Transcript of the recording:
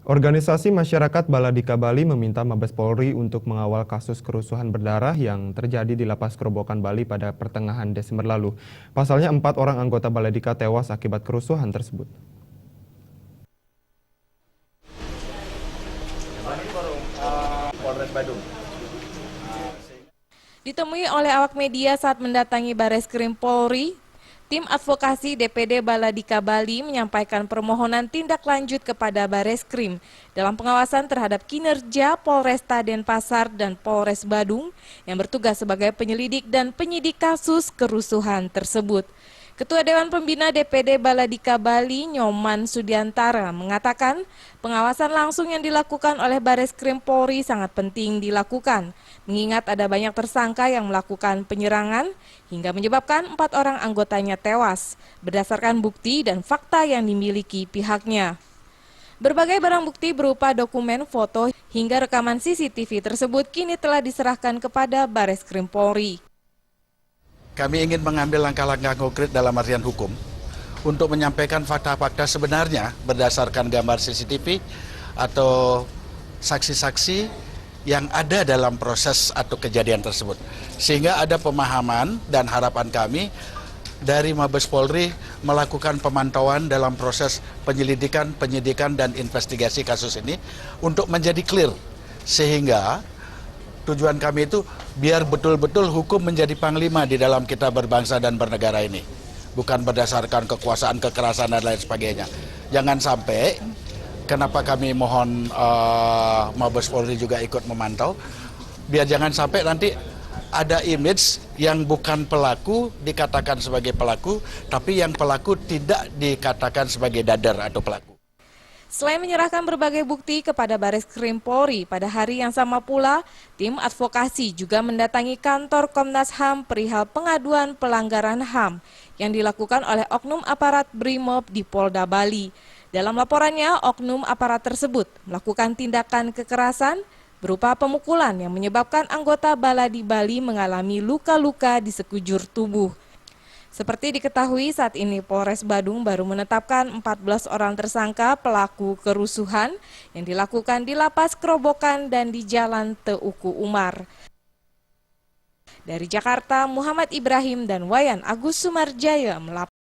Organisasi masyarakat Baladika Bali meminta Mabes Polri untuk mengawal kasus kerusuhan berdarah yang terjadi di Lapas Kerobokan Bali pada pertengahan Desember lalu. Pasalnya 4 orang anggota Baladika tewas akibat kerusuhan tersebut. Ditemui oleh awak media saat mendatangi Bareskrim Polri, tim advokasi DPD Baladika Bali menyampaikan permohonan tindak lanjut kepada Bareskrim dalam pengawasan terhadap kinerja Polresta Denpasar dan Polres Badung yang bertugas sebagai penyelidik dan penyidik kasus kerusuhan tersebut. Ketua Dewan Pembina DPD Baladika Bali, Nyoman Sudiantara, mengatakan pengawasan langsung yang dilakukan oleh Bareskrim Polri sangat penting dilakukan, mengingat ada banyak tersangka yang melakukan penyerangan hingga menyebabkan 4 orang anggotanya tewas, berdasarkan bukti dan fakta yang dimiliki pihaknya. Berbagai barang bukti berupa dokumen, foto, hingga rekaman CCTV tersebut kini telah diserahkan kepada Bareskrim Polri. Kami ingin mengambil langkah-langkah konkret dalam artian hukum untuk menyampaikan fakta-fakta sebenarnya berdasarkan gambar CCTV atau saksi-saksi yang ada dalam proses atau kejadian tersebut. Sehingga ada pemahaman dan harapan kami dari Mabes Polri melakukan pemantauan dalam proses penyelidikan, penyidikan, dan investigasi kasus ini untuk menjadi clear. Sehingga tujuan kami itu biar betul-betul hukum menjadi panglima di dalam kita berbangsa dan bernegara ini. Bukan berdasarkan kekuasaan, kekerasan, dan lain sebagainya. Jangan sampai, kenapa kami mohon Mabes Polri juga ikut memantau, biar jangan sampai nanti ada image yang bukan pelaku dikatakan sebagai pelaku, tapi yang pelaku tidak dikatakan sebagai dadar atau pelaku. Selain menyerahkan berbagai bukti kepada Bareskrim Polri, pada hari yang sama pula, tim advokasi juga mendatangi kantor Komnas HAM perihal pengaduan pelanggaran HAM yang dilakukan oleh oknum aparat Brimob di Polda Bali. Dalam laporannya, oknum aparat tersebut melakukan tindakan kekerasan berupa pemukulan yang menyebabkan anggota Baladi Bali mengalami luka-luka di sekujur tubuh. Seperti diketahui, saat ini Polres Badung baru menetapkan 14 orang tersangka pelaku kerusuhan yang dilakukan di Lapas Kerobokan dan di Jalan Teuku Umar. Dari Jakarta, Muhammad Ibrahim dan Wayan Agus Sumarjaya melaporkan.